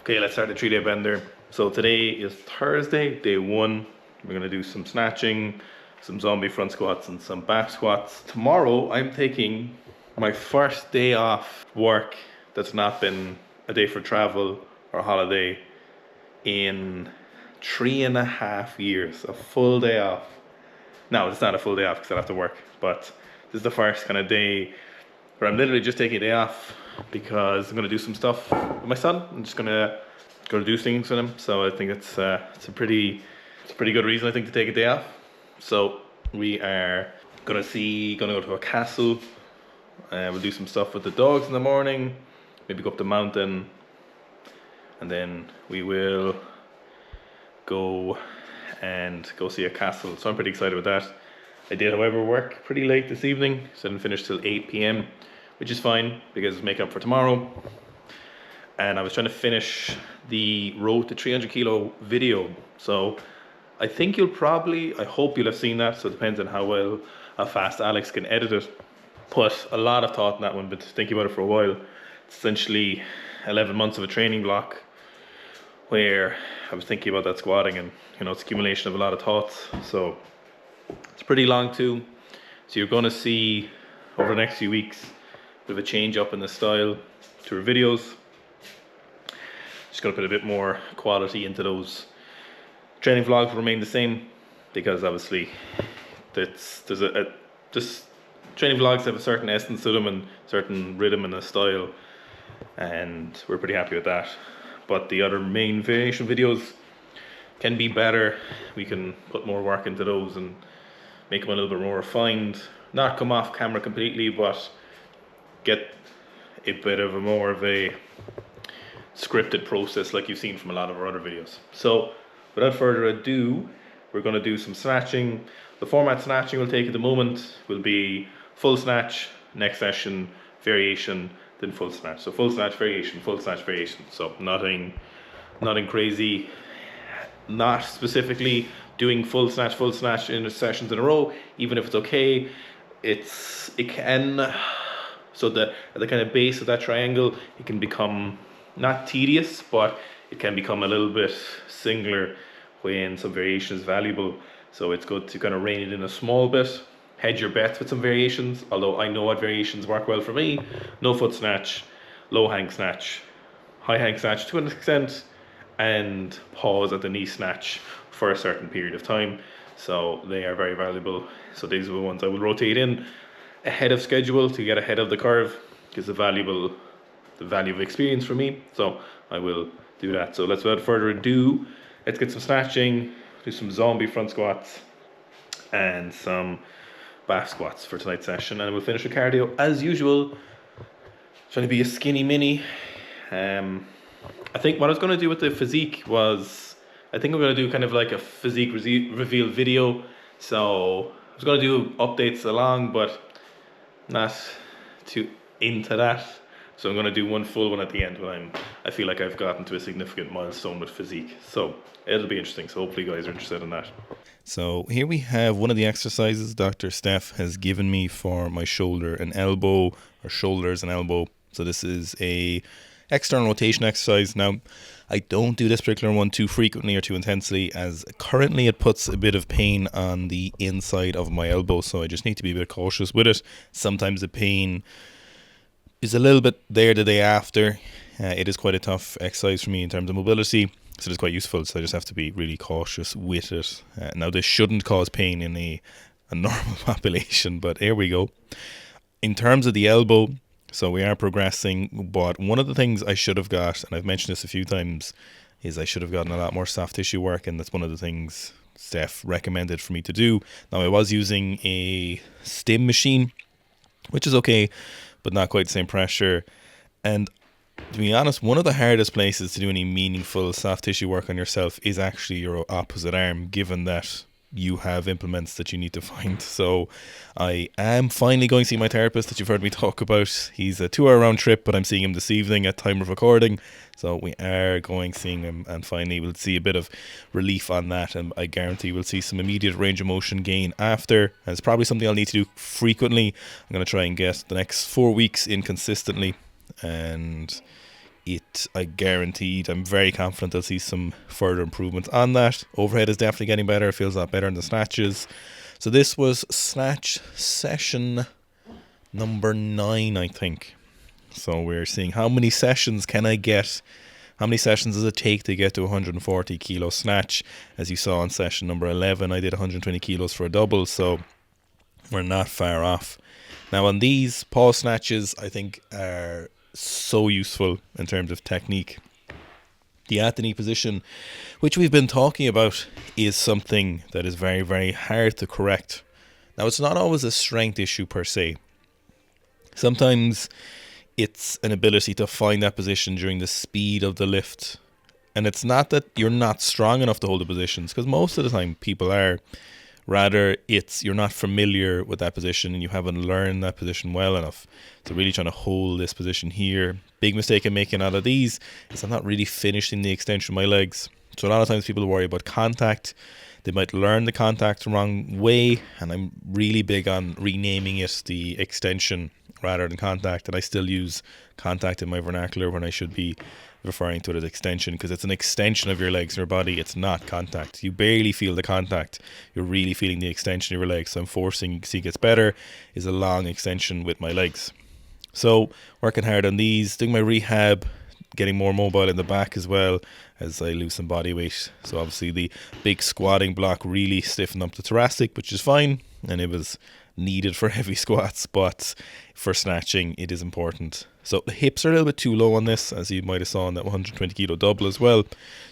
Okay, let's start the 3-day bender. So today is Thursday, day 1. We're going to do some snatching, some zombie front squats and some back squats. Tomorrow I'm taking my first day off work that's not been a day for travel or holiday in 3.5 years. A full day off. No, it's not a full day off because I have to work, but this is the first kind of day where I'm literally just taking a day off because I'm going to do some stuff with my son. I'm just going to go do things with him. So I think it's a pretty good reason, I think, to take a day off. So we are going to go to a castle. We'll do some stuff with the dogs in the morning, maybe go up the mountain, and then we will go see a castle. So I'm pretty excited with that. I did, however, work pretty late this evening, so I didn't finish till 8 p.m, which is fine because it's make up for tomorrow. And I was trying to finish the Road to 300 Kilo video. So I think I hope you'll have seen that. So it depends on how fast Alex can edit it. Put a lot of thought in that one, but thinking about it for a while. It's essentially 11 months of a training block where I was thinking about that squatting, and it's accumulation of a lot of thoughts. So it's pretty long too. So you're going to see over the next few weeks a bit of a change up in the style to our videos. Just going to put a bit more quality into those. Training vlogs will remain the same because obviously just training vlogs have a certain essence to them and certain rhythm and a style, and we're pretty happy with that. But the other main variation videos can be better. We can put more work into those and make them a little bit more refined. Not come off camera completely, but get a bit of a scripted process like you've seen from a lot of our other videos. So without further ado, we're going to do some snatching. The format snatching will take at the moment will be full snatch, next session, variation, then full snatch. So full snatch, variation, full snatch, variation. So nothing crazy. Not specifically doing full snatch in sessions in a row, even if it's okay. So at the kind of base of that triangle, it can become not tedious, but it can become a little bit singular when some variation is valuable. So it's good to kind of rein it in a small bit. Hedge your bets with some variations, although I know what variations work well for me. No foot snatch, low hang snatch, high hang snatch to an extent, and pause at the knee snatch for a certain period of time. So they are very valuable. So these are the ones I will rotate in ahead of schedule to get ahead of the curve, because the value of experience for me. So I will do that. So without further ado, let's get some snatching, do some zombie front squats and some back squats for tonight's session, and we'll finish with cardio as usual. Trying to be a skinny mini. I think what I was going to do with the physique was, I think I'm going to do kind of like a physique reveal video. So I was going to do updates along, but not too into that. So I'm going to do one full one at the end when I feel like I've gotten to a significant milestone with physique. So it'll be interesting. So hopefully you guys are interested in that. So here we have one of the exercises Dr. Steph has given me for my shoulder and elbow, or shoulders and elbow. So this is a external rotation exercise. Now, I don't do this particular one too frequently or too intensely, as currently it puts a bit of pain on the inside of my elbow. So I just need to be a bit cautious with it. Sometimes the pain is a little bit there the day after. It is quite a tough exercise for me in terms of mobility, so it's quite useful. So I just have to be really cautious with it. Now, this shouldn't cause pain in a normal population, but here we go. In terms of the elbow, so we are progressing, but one of the things I should have got, and I've mentioned this a few times, is I should have gotten a lot more soft tissue work, and that's one of the things Steph recommended for me to do. Now, I was using a stim machine, which is okay, but not quite the same pressure. And to be honest, one of the hardest places to do any meaningful soft tissue work on yourself is actually your opposite arm, given that you have implements that you need to find. So I am finally going to see my therapist that you've heard me talk about. He's a 2-hour round trip, but I'm seeing him this evening at time of recording. So we are seeing him, and finally we'll see a bit of relief on that, and I guarantee we'll see some immediate range of motion gain after. And it's probably something I'll need to do frequently. I'm going to try and get the next 4 weeks in consistently and I guaranteed, I'm very confident I'll see some further improvements on that. Overhead is definitely getting better. It feels a lot better in the snatches. So this was snatch session number 9, I think. So we're seeing how many sessions can I get. How many sessions does it take to get to 140 kilo snatch? As you saw in session number 11, I did 120 kilos for a double, so we're not far off. Now on these pause snatches, I think are so useful in terms of technique. The at the knee position, which we've been talking about, is something that is very, very hard to correct. Now it's not always a strength issue per se. Sometimes it's an ability to find that position during the speed of the lift. And it's not that you're not strong enough to hold the positions, because most of the time people are. Rather, it's you're not familiar with that position and you haven't learned that position well enough. So really trying to hold this position here. Big mistake I'm making out of these is I'm not really finishing the extension of my legs. So a lot of times people worry about contact. They might learn the contact the wrong way, and I'm really big on renaming it the extension rather than contact. And I still use contact in my vernacular when I should be referring to it as extension, because it's an extension of your legs and your body. It's not contact. You barely feel the contact. You're really feeling the extension of your legs. So I'm forcing, you can see it gets better, is a long extension with my legs. So working hard on these, doing my rehab, getting more mobile in the back as well as I lose some body weight. So obviously the big squatting block really stiffened up the thoracic, which is fine, and it was needed for heavy squats, but for snatching it is important. So the hips are a little bit too low on this, as you might have saw on that 120 kilo double as well.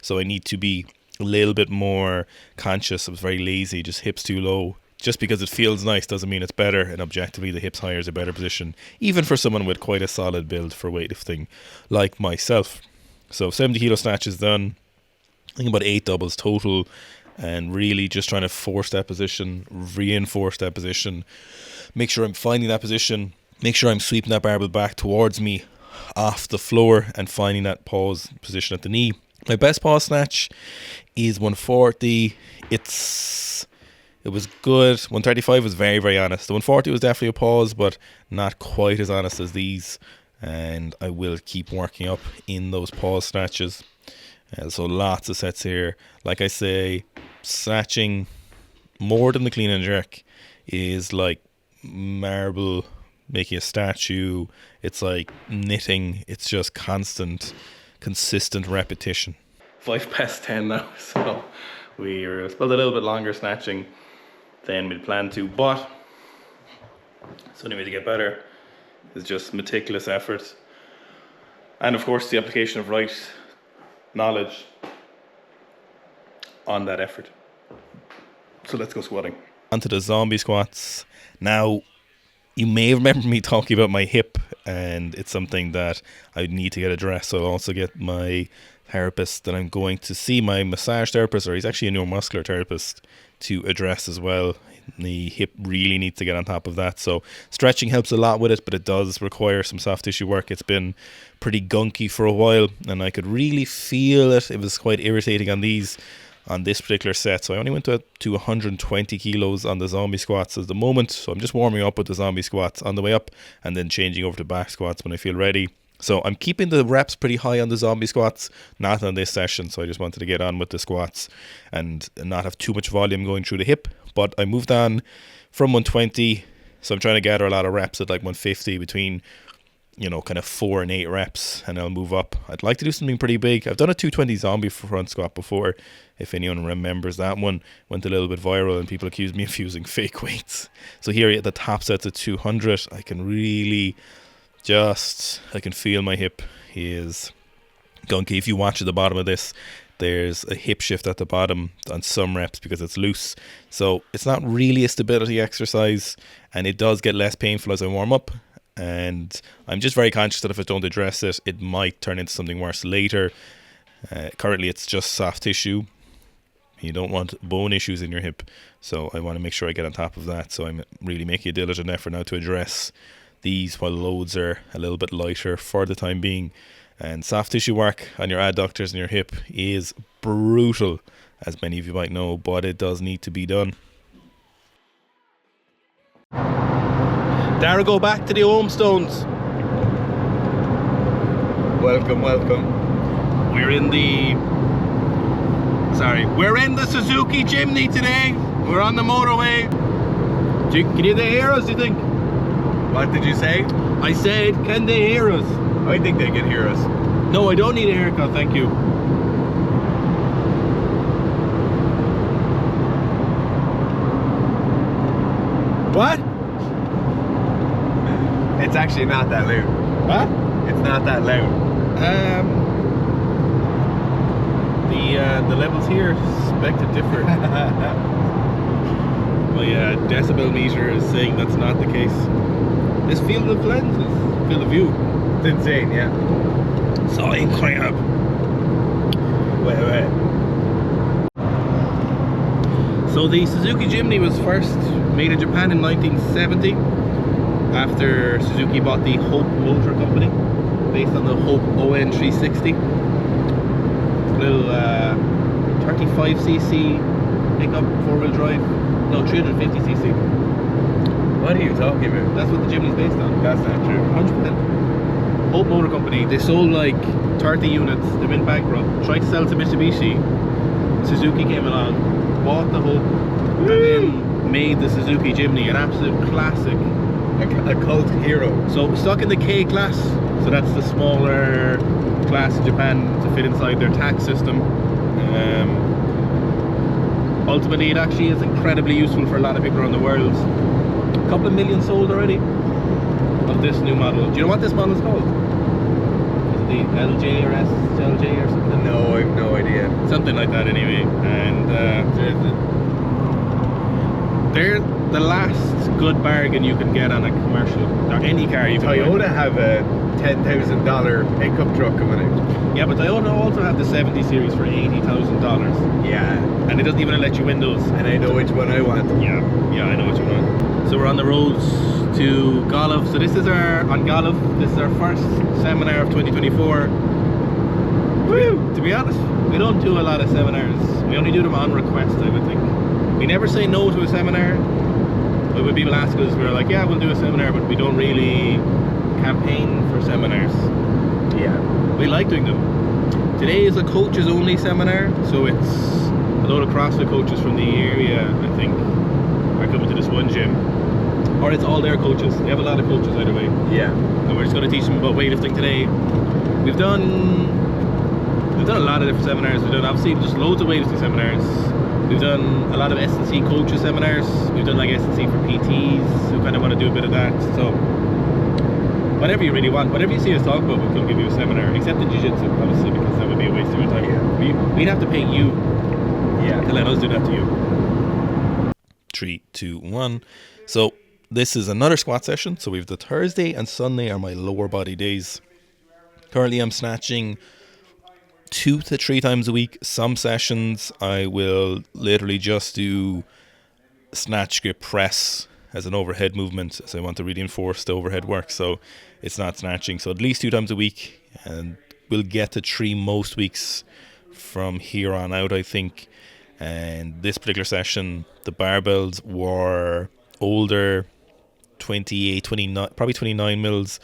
So I need to be a little bit more conscious. I was very lazy, just hips too low. Just because it feels nice doesn't mean it's better, and objectively the hips higher is a better position, even for someone with quite a solid build for weightlifting like myself. So 70 kilo snatches done, I think about 8 doubles total, and really just trying to force that position, reinforce that position, make sure I'm finding that position, make sure I'm sweeping that barbell back towards me off the floor and finding that pause position at the knee. My best pause snatch is 140. It was good. 135 was very, very honest. The 140 was definitely a pause, but not quite as honest as these. And I will keep working up in those pause snatches. So lots of sets here. Like I say, snatching more than the clean and jerk is like marble making a statue. It's like knitting. It's just constant, consistent repetition. 10 now, so we're still a little bit longer snatching than we'd planned to, but it's the only way to get better is just meticulous effort, and of course the application of right knowledge on that effort. So let's go squatting. Onto the zombie squats. Now, you may remember me talking about my hip, and it's something that I need to get addressed. So I'll also get my therapist that I'm going to see, my massage therapist, or he's actually a neuromuscular therapist, to address as well. The hip really needs to get on top of that. So stretching helps a lot with it, but it does require some soft tissue work. It's been pretty gunky for a while, and I could really feel it. It was quite irritating on this particular set. So I only went to 120 kilos on the zombie squats at the moment. So I'm just warming up with the zombie squats on the way up, and then changing over to back squats when I feel ready. So I'm keeping the reps pretty high on the zombie squats, not on this session. So I just wanted to get on with the squats and not have too much volume going through the hip. But I moved on from 120. So I'm trying to gather a lot of reps at like 150 between, kind of 4 and 8 reps, and I'll move up. I'd like to do something pretty big. I've done a 220 zombie front squat before. If anyone remembers that one, went a little bit viral and people accused me of using fake weights. So here at the top set's at 200. I can really I can feel my hip is gunky. If you watch at the bottom of this, there's a hip shift at the bottom on some reps because it's loose. So it's not really a stability exercise, and it does get less painful as I warm up. And I'm just very conscious that if I don't address it, it might turn into something worse later. Currently, it's just soft tissue. You don't want bone issues in your hip. So I want to make sure I get on top of that. So I'm really making a diligent effort now to address these while loads are a little bit lighter for the time being. And soft tissue work on your adductors and your hip is brutal, as many of you might know, but it does need to be done. Dara, go back to the home stones. welcome. We're in the Suzuki Jimny today. We're on the motorway. Can they hear us, do you think? What did you say? I said, can they hear us? I think they can hear us. No, I don't need a haircut, thank you. What? It's actually not that loud. What? It's not that loud. The levels here suspect it differ. My decibel meter is saying that's not the case. This field of lenses, field of view. It's insane, yeah. So incredible. Wait. So the Suzuki Jimny was first made in Japan in 1970 after Suzuki bought the Hope Motor Company based on the Hope ON360. Little 35cc pickup, 4-wheel drive. No, 350cc. What are you talking about? That's what the Jimny's based on. That's not true. 100%. Hope Motor Company, they sold like 30 units, they went bankrupt, tried to sell to Mitsubishi. Suzuki came along, bought the Hope, and then made the Suzuki Jimny, an absolute classic. A cult hero. So stuck in the K class, so that's the smaller class in Japan to fit inside their tax system. Ultimately, it actually is incredibly useful for a lot of people around the world. A couple of million sold already of this new model. Do you know what this model is called? Is it the LJ or SLJ or something? No, I have no idea. Something like that anyway. And they're the last good bargain you can get on a commercial, or any car you can Toyota have a $10,000 pickup truck coming out. Yeah, but Toyota also have the 70 series for $80,000. Yeah. And it doesn't even let you windows. And I know which one I want. Yeah, I know what you want. So we're on the roads to Golov. So this is our first seminar of 2024. Woo! To be honest, we don't do a lot of seminars. We only do them on request, I would think. We never say no to a seminar. But when people ask us, we're like, yeah, we'll do a seminar, but we don't really campaign for seminars. Yeah. We like doing them. Today is a coaches only seminar, so it's a load of CrossFit coaches from the area, I think, are coming to this one gym. Or it's all their coaches. They have a lot of coaches either way. Yeah. And we're just going to teach them about weightlifting today. We've done a lot of different seminars. We've done obviously just loads of weightlifting seminars. We've done a lot of S&C coaches seminars. We've done like S&C for PTs who kind of want to do a bit of that. So whatever you really want, whatever you see us talk about, we'll give you a seminar. Except the jiu-jitsu, obviously, because that would be a waste of your time. Yeah. We'd have to pay you to let us do that to you. 3, 2, 1. So this is another squat session. So we've the Thursday and Sunday are my lower body days. Currently I'm snatching 2 to 3 times a week. Some sessions I will literally just do snatch grip press as an overhead movement, so I want to really enforce the overhead work, so it's not snatching. So at least 2 times a week, and we'll get to 3 most weeks from here on out, I think. And this particular session, the barbells were older, 28, 29, probably 29 mils.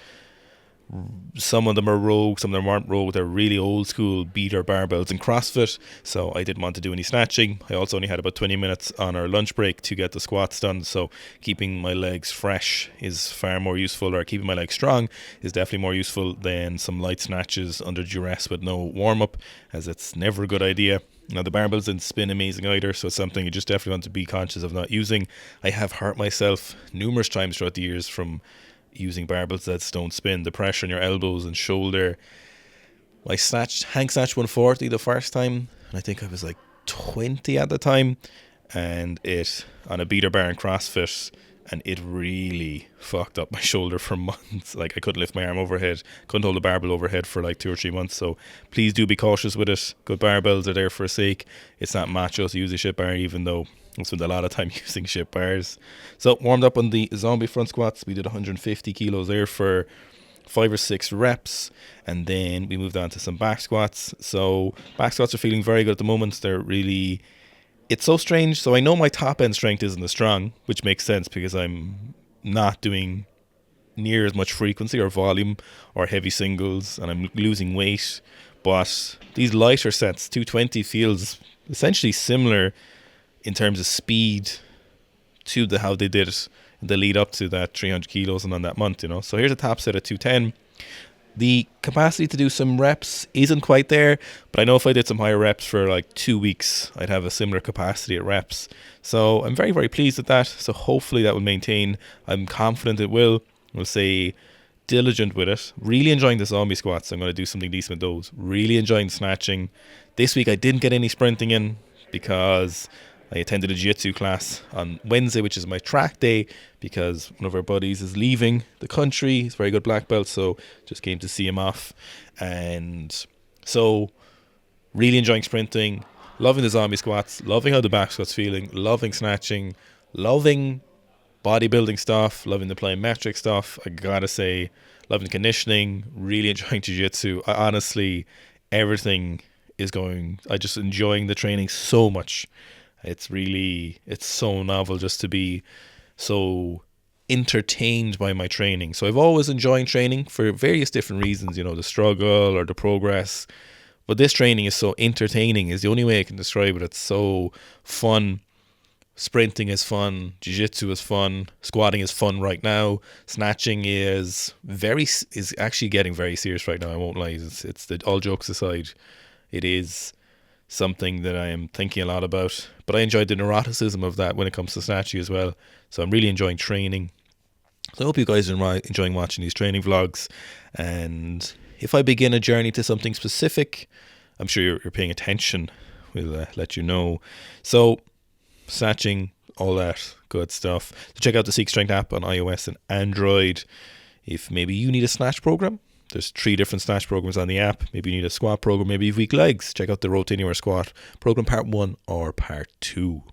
Some of them are rogue, some of them aren't rogue. They're really old school beater barbells in CrossFit, so I didn't want to do any snatching. I also only had about 20 minutes on our lunch break to get the squats done, so keeping my legs fresh is far more useful, or keeping my legs strong is definitely more useful than some light snatches under duress with no warm-up, as it's never a good idea. Now the barbells didn't spin amazing either, so it's something you just definitely want to be conscious of not using. I have hurt myself numerous times throughout the years from using barbells that don't spin. The pressure on your elbows and shoulder. I hang snatched 140 the first time, and I think I was like 20 at the time, and it on a beater bar in CrossFit, and it really fucked up my shoulder for months. Like I couldn't lift my arm overhead, couldn't hold the barbell overhead for like 2 or 3 months. So please do be cautious with it. Good barbells are there for a sake. It's not macho to use a shit bar, even though I spent a lot of time using shit bars. So warmed up on the zombie front squats. We did 150 kilos there for 5 or 6 reps, and then we moved on to some back squats. So back squats are feeling very good at the moment. They're really, it's so strange. So I know my top end strength isn't as strong, which makes sense because I'm not doing near as much frequency or volume or heavy singles, and I'm losing weight. But these lighter sets, 220 feels essentially similar in terms of speed to how they did it in the lead up to that 300 kilos and on that month, you know. So here's a top set at 210. The capacity to do some reps isn't quite there, but I know if I did some higher reps for like 2 weeks, I'd have a similar capacity at reps. So I'm very, very pleased with that. So hopefully that will maintain. I'm confident it will. We'll say diligent with it. Really enjoying the zombie squats. I'm going to do something decent with those. Really enjoying snatching. This week I didn't get any sprinting in because I attended a jiu-jitsu class on Wednesday, which is my track day, because one of our buddies is leaving the country. He's a very good black belt, so just came to see him off. And so really enjoying sprinting, loving the zombie squats, loving how the back squat's feeling, loving snatching, loving bodybuilding stuff, loving the plyometric stuff. I gotta say, loving conditioning, really enjoying jiu-jitsu. Honestly, everything is going, I just enjoying the training so much. It's so novel just to be so entertained by my training. So I've always enjoyed training for various different reasons, you know, the struggle or the progress. But this training is so entertaining is the only way I can describe it. It's so fun. Sprinting is fun. Jiu-jitsu is fun. Squatting is fun right now. Snatching is actually getting very serious right now. I won't lie. It's all jokes aside. It is something that I am thinking a lot about, but I enjoyed the neuroticism of that when it comes to snatching as well. So I'm really enjoying training. So I hope you guys are enjoying watching these training vlogs, and if I begin a journey to something specific, I'm sure you're paying attention. We'll let you know. So snatching, all that good stuff. So check out the Sika Strength app on iOS and Android. If maybe you need a snatch program, there's 3 different snatch programs on the app. Maybe you need a squat program, maybe you have weak legs. Check out the Rotate Anywhere Squat program part 1 or part 2.